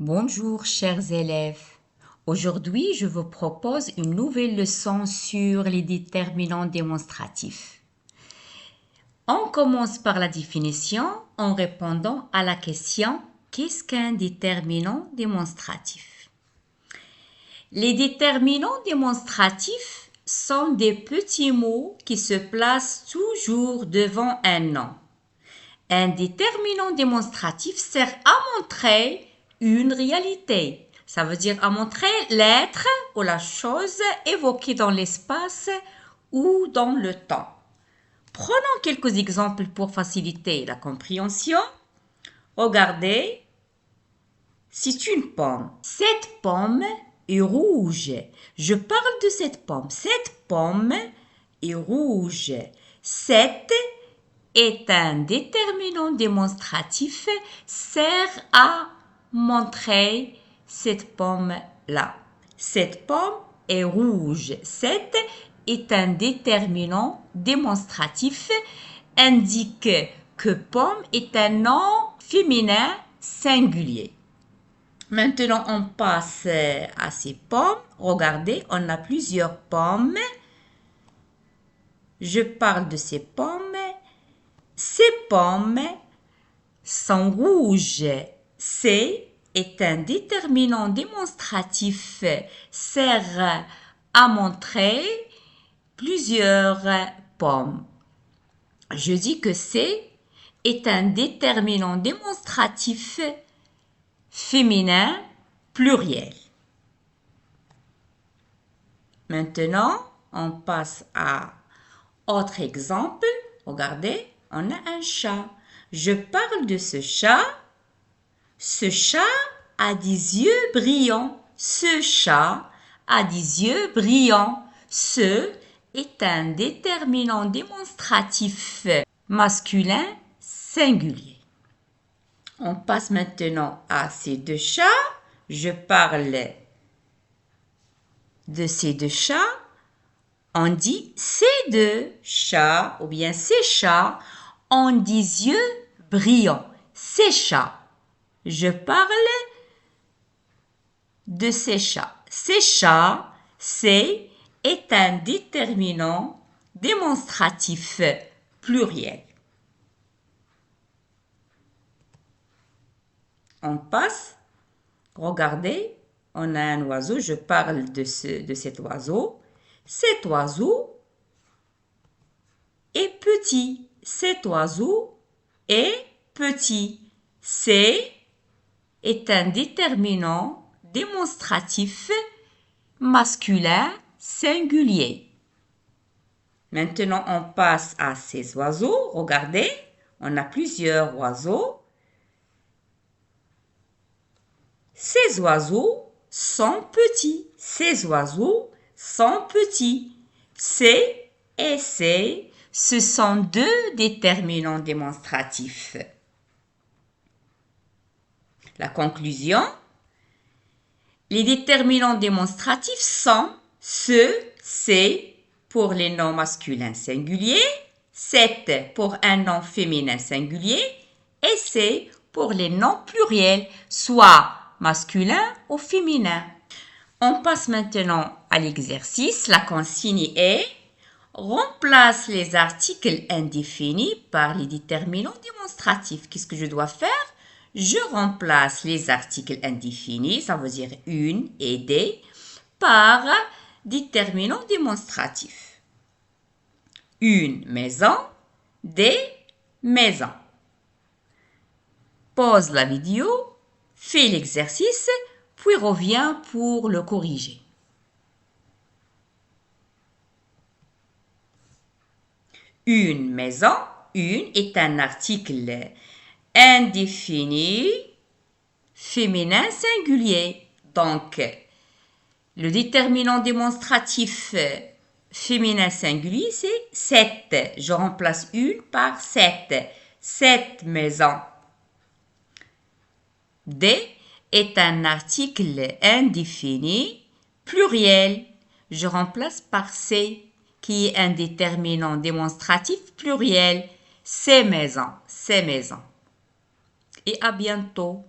Bonjour chers élèves. Aujourd'hui, je vous propose une nouvelle leçon sur les déterminants démonstratifs. On commence par la définition en répondant à la question « Qu'est-ce qu'un déterminant démonstratif ?» Les déterminants démonstratifs sont des petits mots qui se placent toujours devant un nom. Un déterminant démonstratif sert à montrer une réalité. Ça veut dire à montrer l'être ou la chose évoquée dans l'espace ou dans le temps. Prenons quelques exemples pour faciliter la compréhension. Regardez, c'est une pomme. Cette pomme est rouge. Je parle de cette pomme. Cette pomme est rouge. Cette est un déterminant démonstratif, sert à montrer cette pomme-là. Cette pomme est rouge. Cette est un déterminant démonstratif, indique que pomme est un nom féminin singulier. Maintenant, on passe à ces pommes. Regardez, on a plusieurs pommes. Je parle de ces pommes. Ces pommes sont rouges. C'est est un déterminant démonstratif, sert à montrer plusieurs pommes. Je dis que c'est est un déterminant démonstratif féminin pluriel. Maintenant, on passe à autre exemple. Regardez, on a un chat. Je parle de ce chat. Ce chat a des yeux brillants. Ce chat a des yeux brillants. Ce est un déterminant démonstratif masculin singulier. On passe maintenant à ces deux chats. Je parle de ces deux chats. On dit ces deux chats ou bien ces chats ont des yeux brillants. Ces chats. Je parle de ces chats. Ces chats, c'est est un déterminant démonstratif pluriel. On passe. Regardez, on a un oiseau. Je parle de cet oiseau. Cet oiseau est petit. Cet oiseau est petit. C'est est un déterminant démonstratif masculin singulier. Maintenant, on passe à ces oiseaux. Regardez, on a plusieurs oiseaux. Ces oiseaux sont petits. Ces oiseaux sont petits. C'est et c'est, ce sont deux déterminants démonstratifs. La conclusion, les déterminants démonstratifs sont ce, c'est pour les noms masculins singuliers, cette pour un nom féminin singulier et c'est pour les noms pluriels, soit masculin ou féminin. On passe maintenant à l'exercice. La consigne est remplace les articles indéfinis par les déterminants démonstratifs. Qu'est-ce que je dois faire? Je remplace les articles indéfinis, ça veut dire une et des, par déterminants démonstratifs. Une maison, des maisons. Pause la vidéo, fais l'exercice, puis reviens pour le corriger. Une maison, une est un article indéfini féminin singulier. Donc, le déterminant démonstratif féminin singulier, c'est cette. Je remplace une par cette. Cette maison. Des est un article indéfini pluriel. Je remplace par ces, qui est un déterminant démonstratif pluriel. Ces maisons, ces maisons. Et à bientôt.